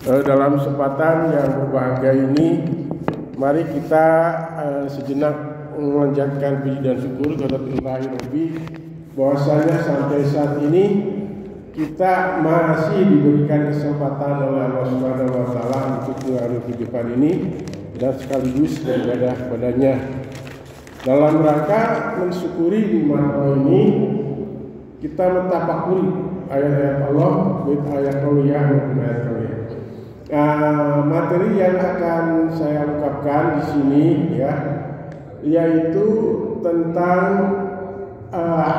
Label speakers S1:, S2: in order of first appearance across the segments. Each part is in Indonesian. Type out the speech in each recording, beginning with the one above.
S1: Dalam kesempatan yang berbahagia ini, mari kita sejenak memanjatkan puji dan syukur kepada Allahi Rabbi bahwasanya sampai saat ini kita masih diberikan kesempatan oleh Allah Subhanahu wa taala untuk mengarungi kehidupan ini dan sekaligus beribadah kepadanya. Dalam rangka mensyukuri nikmat Allah ini, kita mentafakuri ayat-ayat Allah, ayat qauliyah maupun ayat qauliyah. Materi yang akan saya ungkapkan di sini yaitu tentang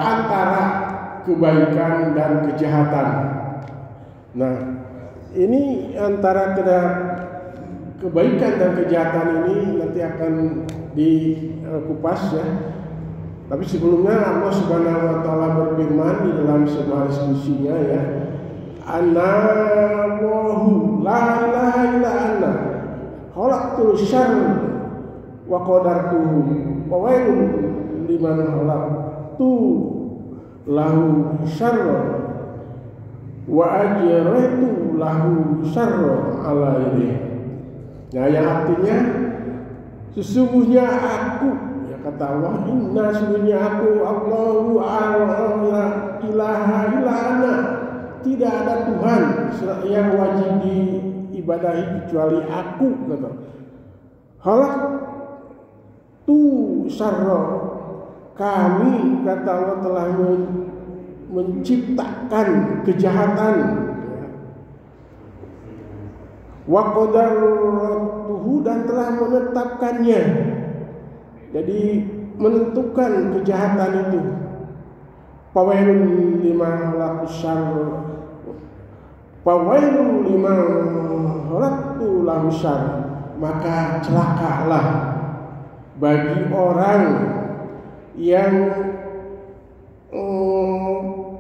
S1: antara kebaikan dan kejahatan. Nah, ini antara kebaikan dan kejahatan ini nanti akan dikupas ya. Tapi sebelumnya Allah Subhanahu wa taala berfirman di dalam sebuah diskusinya ya, Anallahu la ilaha illa ana khalaqtul syarra wa qadartuhu wa wailun liman khalaqtu lahu syarra wa ajraitu lahu syarra alaihi. Nah, yang artinya sesungguhnya aku, ya kata Allah, inna sesungguhnya aku Allahu la ilaha illa ana, tidak ada Tuhan yang wajib diibadahi kecuali aku, kata. Halak tu syarra, kami kata Allah telah menciptakan kejahatan. Wa qadartuhu, dan telah menetapkannya. Jadi menentukan kejahatan itu. Fawailun liman khalaqtus syarra, fawailun liman khalaqtu lahu syarra, maka celakalah bagi orang yang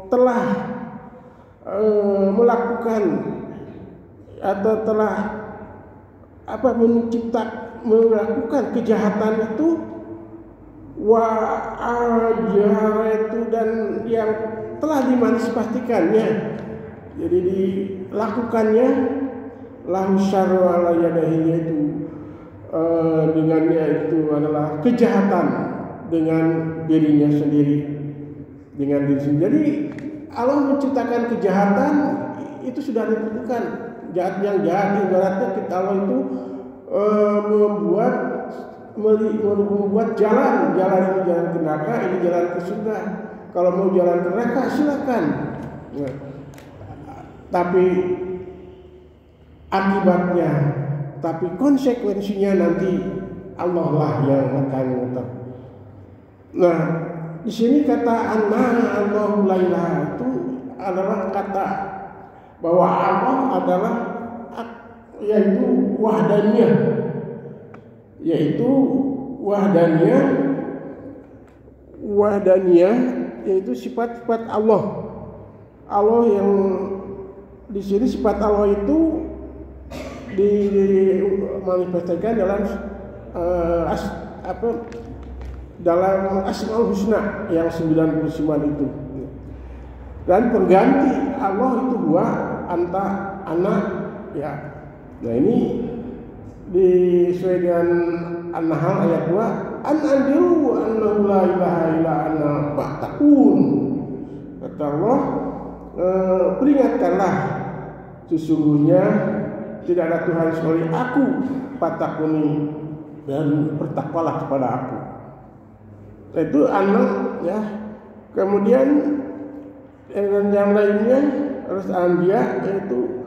S1: telah melakukan atau telah melakukan kejahatan itu, wa ajraitu, dan yang telah dimanfaatkannya, jadi dilakukannya, lahu syarru ala yadayhi, itu dengannya itu adalah kejahatan dengan dirinya sendiri, dengan diri sendiri. Jadi Allah menciptakan kejahatan itu sudah ditentukan. Jahat yang jahat, ibaratnya kita Allah itu membuat jalan ini jalan ke neraka, ini jalan ke surga. Kalau mau jalan ke neraka silakan. Nah, tapi akibatnya, tapi konsekuensinya nanti Allah lah yang akan menentukan. Nah, di sini kata Allahu la ilaha itu adalah kata bahwa Allah adalah yaitu wahdaniyah, yaitu sifat-sifat Allah. Allah yang di sini sifat Allah itu dimanifestasikan dalam dalam Asmaul Husna yang 99 itu. Dan pengganti Allah itu dua, anta, anak, ya. Nah, ini sesuai dengan An-Nahl ayat 2, an-andiru annahu la ilaha illa ana fattaqun. Kata Allah, peringatkanlah sesungguhnya tidak ada Tuhan kecuali aku, fattaquni, dan bertakwalah kepada aku. Itu anak ya. Kemudian yang lainnya harus Anbiya, yaitu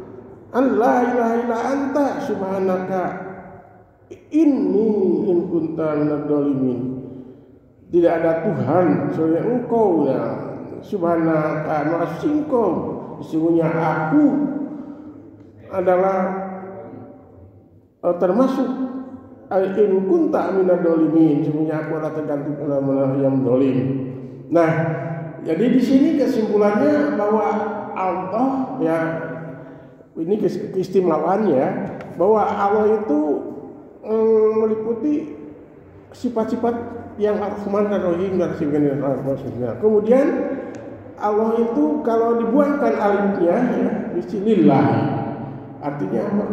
S1: la ilaha illa anta subhanaka inni in kunta minadz dzalimin. Tidak ada Tuhan selain Engkau ya, subhanaka, maha suci Engkau, sesungguhnya aku adalah termasuk in kunta minadz dzalimin, sesungguhnya aku adalah tergantung orang yang zalim. Nah, jadi di sini kesimpulannya bahwa Allah ya, ini keistimewaannya bahwa Allah itu meliputi sifat-sifat yang Ar-Rahman Ar-Rahim dan sebagainya. Kemudian Allah itu kalau dibuangkan alifnya ya, bismillah, Artinya apa?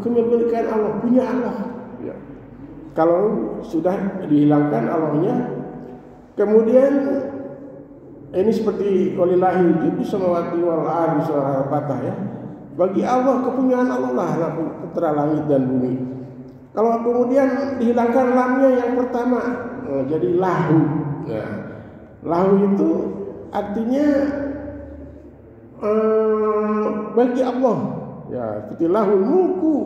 S1: Kepemilikan Allah, punya Allah. Ya. Kalau sudah dihilangkan Allahnya, kemudian ini seperti walillahi jibdu samawati wal ardi surah Al-Fatah ya. Bagi Allah kepunyaan Allah lah putra langit dan bumi. Kalau kemudian dihilangkan lamnya yang pertama, jadi lahu. Nah, lahu itu artinya bagi Allah. Ya, seperti lahul mulku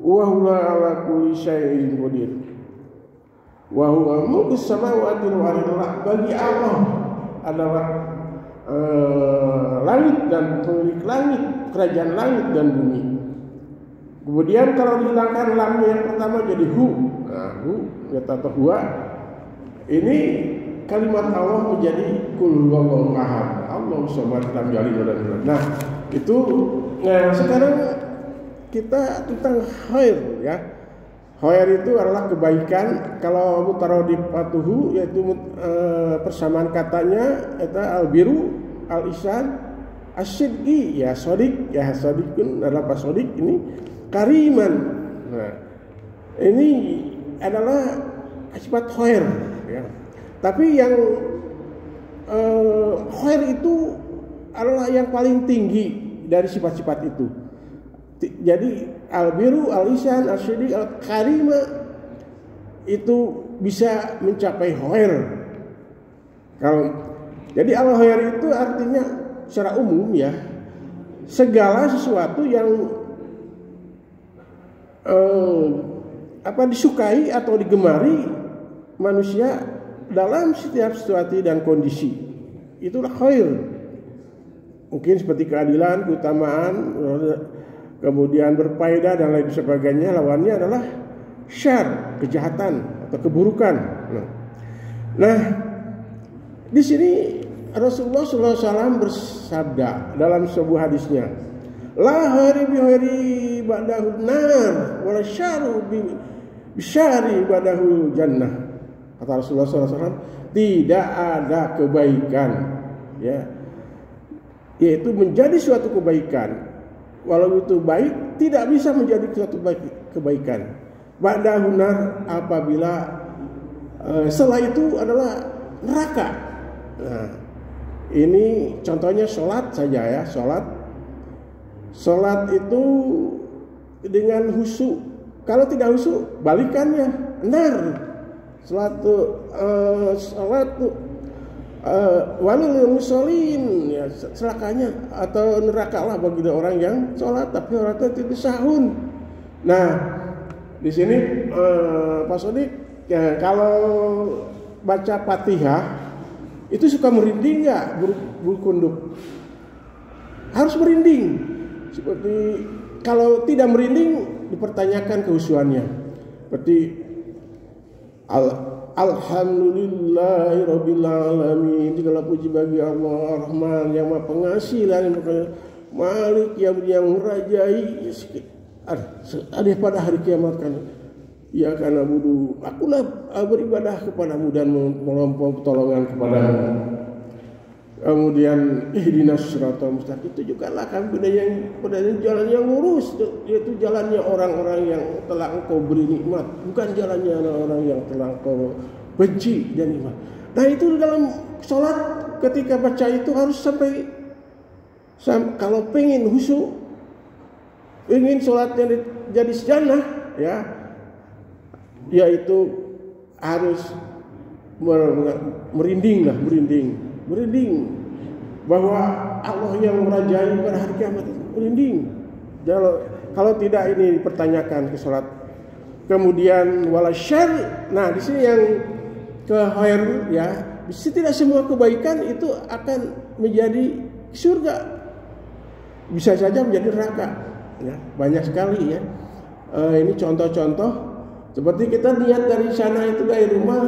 S1: wa huwa ala kulli syai'in qadir. Wa huwa mulku samawati wal ardi. Bagi Allah adalah langit dan pemilik langit, kerajaan langit dan bumi. Kemudian kalau dihilangkan lamnya yang pertama jadi hu. Nah, hu atau huwa. Ini kalimat Allah menjadi kul huwallahu ahad. Allahu samad lam yalid walam yulad. Nah, itu sekarang kita tentang khair ya. Khair itu adalah kebaikan. Kalau mutaradif patuhu yaitu persamaan katanya itu al-biru, al-ihsan, as-sidqi ya shadiq ya shadiqun adalah pas shadiq ini kariman. Nah, ini adalah sifat khair ya. Tapi yang khair itu adalah yang paling tinggi dari sifat-sifat itu. Jadi al-biru, al-ihsan, al-siddiq, al-karima itu bisa mencapai khair. Jadi al-khair itu artinya secara umum ya segala sesuatu yang disukai atau digemari manusia dalam setiap situasi dan kondisi. Itulah khair. Mungkin seperti keadilan, keutamaan, kemudian berfaedah dan lain sebagainya. Lawannya adalah syar, kejahatan atau keburukan. Nah, di sini Rasulullah SAW bersabda dalam sebuah hadisnya, la khairi bi khairi ba'dahu nar, wala syaru bi syari ba'dahu jannah. Kata Rasulullah SAW, tidak ada kebaikan, ya, yaitu menjadi suatu kebaikan. Walau itu baik, tidak bisa menjadi suatu kebaikan. Ba'dahu nar, apabila setelah itu adalah neraka. Nah, ini contohnya sholat saja ya, sholat itu dengan khusyuk. Kalau tidak khusyuk, balikannya nar. Sholat walil musallin ya, celakanya atau neraka lah bagi orang yang sholat tapi orangnya tidak sahun. Nah, di sini Pak Sodik ya, kalau baca Fatihah itu suka merinding nggak berkunduk? Harus merinding. Seperti kalau tidak merinding dipertanyakan kehusuannya. Seperti Alhamdulillahi Rabbil Alamin. Segala puji bagi Allah Ar-Rahman yang Maha Pengasih dan Malik yang merajai. Ada pada hari kiamat kan. Ya karena budu, akulah beribadah kepadamu dan memohon pertolongan kepadamu. Kemudian ihdinas siratal mustaqim, itu juga lah kami pada jalan yang lurus, yaitu jalannya orang-orang yang telah engkau beri nikmat, bukan jalannya orang-orang yang telah engkau benci dan nikmat. Nah, itu dalam sholat ketika baca itu harus sampai kalau pengen khusyuk, ingin sholatnya jadi sejanah ya, yaitu harus merinding bahwa Allah yang merajai pada hari kiamat, merinding. Kalau tidak ini dipertanyakan ke sholat. Kemudian wala syar. Nah, di sini yang ke khair ya, tidak semua kebaikan itu akan menjadi surga. Bisa saja menjadi neraka. Ya, banyak sekali ya. Ini contoh-contoh seperti kita lihat dari sana itu dari rumah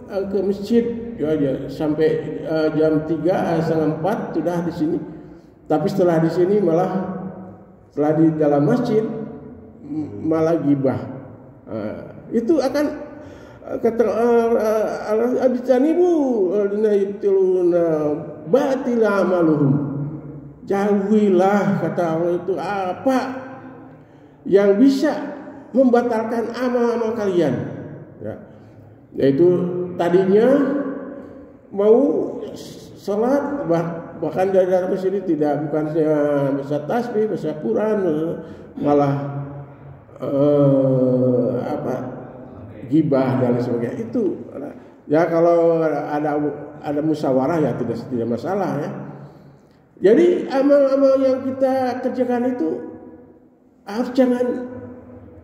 S1: ke masjid ya, sampai jam 3 setengah 4 sudah di sini. Tapi setelah di sini malah setelah di dalam masjid malah gibah. Itu akan kata abitanibu dinayibtiluna batila amaluhum. jauhilah, kata Allah itu, apa yang bisa membatalkan amal-amal kalian, ya. Yaitu tadinya mau sholat, bahkan dari dalam sini bukannya baca tasbih, baca Quran, malah gibah dan sebagainya. Itu ya kalau ada musyawarah ya tidak masalah ya. Jadi amal-amal yang kita kerjakan itu harus jangan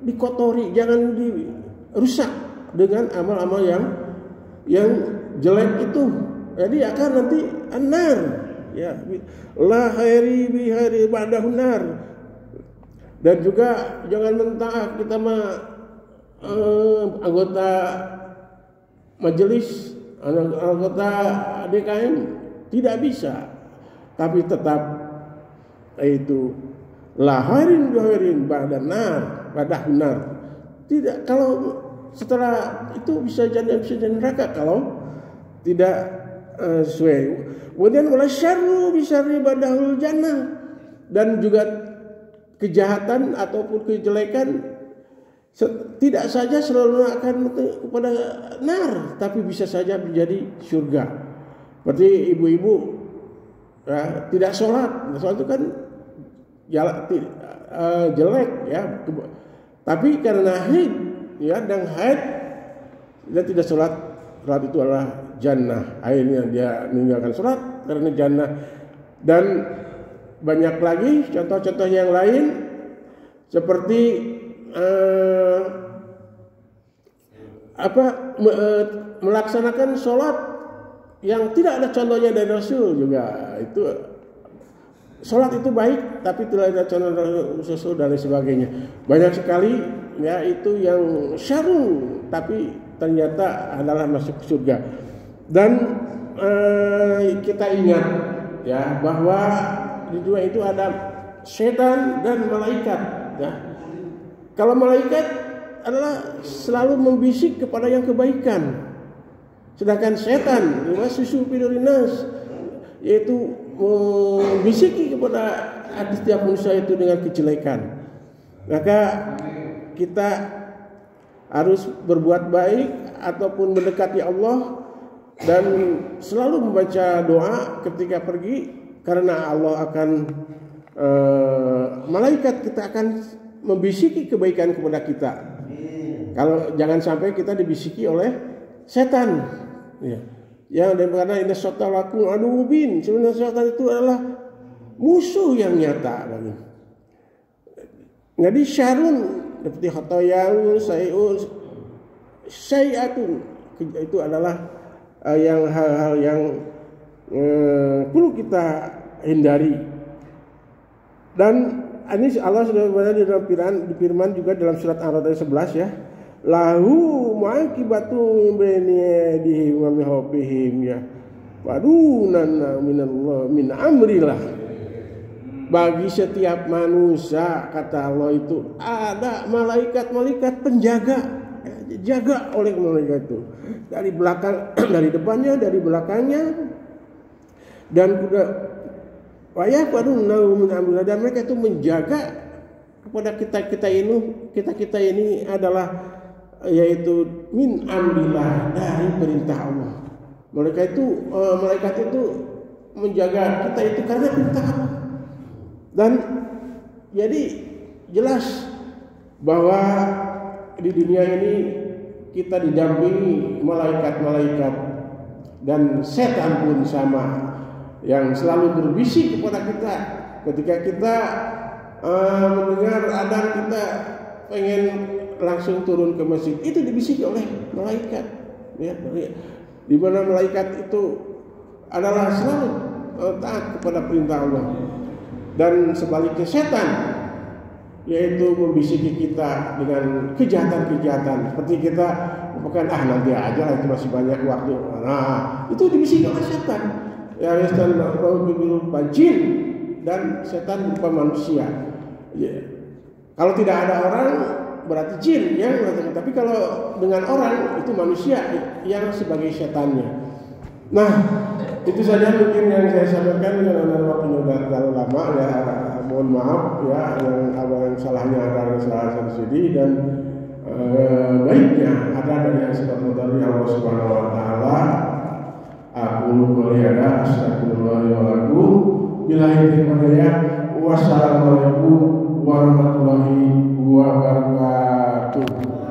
S1: dikotori, jangan dirusak dengan amal-amal yang jelek itu. Jadi akan nanti anar, ya, la khairi bi khairi ba'dahu nar. Dan juga jangan mentah kita anggota majelis, anggota DKM tidak bisa, tapi tetap itu la khairin bi khairin ba'dahu nar. Tidak, kalau setelah itu bisa jadi neraka kalau tidak sesuai. Kemudian wala syarru bi syarri badahul jannah, dan juga kejahatan ataupun kejelekan tidak saja selalu akan kepada nar, tapi bisa saja menjadi surga. Seperti ibu-ibu ya, tidak sholat itu kan jelek ya, tapi karena haid ya, dan haid dia tidak sholat itu adalah jannah. Akhirnya dia meninggalkan sholat karena jannah. Dan banyak lagi contoh-contoh yang lain seperti melaksanakan sholat yang tidak ada contohnya dari Rasul juga. Itu sholat itu baik, tapi tidak ada contoh dari Rasul dan sebagainya. Banyak sekali ya itu yang syarru, tapi ternyata adalah masuk surga. Dan kita ingat ya bahwa di dunia itu ada setan dan malaikat ya. Kalau malaikat adalah selalu membisik kepada yang kebaikan, sedangkan setan yuwaswisu fi sudurin nas, yaitu membisiki kepada hati setiap manusia itu dengan kejelekan. Maka kita harus berbuat baik ataupun mendekati Allah dan selalu membaca doa ketika pergi, karena Allah akan malaikat kita akan membisiki kebaikan kepada kita. Kalau jangan sampai kita dibisiki oleh setan ya. Yang karena ini syaitan lakum aduwwun mubin, sebenarnya setan itu adalah musuh yang nyata bagi. Jadi syarun seperti khotoyaun sayyatun itu adalah yang hal-hal yang perlu kita hindari. Dan ini Allah sudah berada di dalam firman juga dalam surat Ar-Ra'd ayat 11 ya. Lahu mu'aqibatu baini yadihi wa min khalfihim ya. Wadunan minallah min amrillah. Bagi setiap manusia, kata Allah, itu ada malaikat-malaikat penjaga, jaga oleh malaikat itu dari belakang, dari depannya, dari belakangnya, dan juga dan mereka itu menjaga kepada kita ini adalah yaitu min amrillah, dari perintah Allah. Malaikat itu menjaga kita itu karena perintah Allah. Dan jadi jelas bahwa di dunia ini kita didampingi malaikat-malaikat, dan setan pun sama, yang selalu berbisik kepada kita ketika kita mendengar adzan, kita pengen langsung turun ke masjid, itu dibisiki oleh malaikat ya, di mana malaikat itu adalah selalu taat kepada perintah Allah. Dan sebaliknya setan yaitu membisiki kita dengan kejahatan-kejahatan, seperti kita bukan nanti aja lah, itu masih banyak waktu. Nah, itu dibisiki oleh setan. Ya, setan berupa jin dan setan berupa manusia. Ya. Kalau tidak ada orang berarti jin ya, tapi kalau dengan orang itu manusia yang sebagai setannya. Nah, Itu saja mungkin yang saya sampaikan, karena waktunya sudah terlalu lama ya. Mohon maaf ya, yang salahnya ada salah sendiri, dan baiknya ada dari yang sifat dari Allah Subhanahu wa taala. Aku qouliyada astagfirullah wa lakum billahi taufiq. Wassalamualaikum warahmatullahi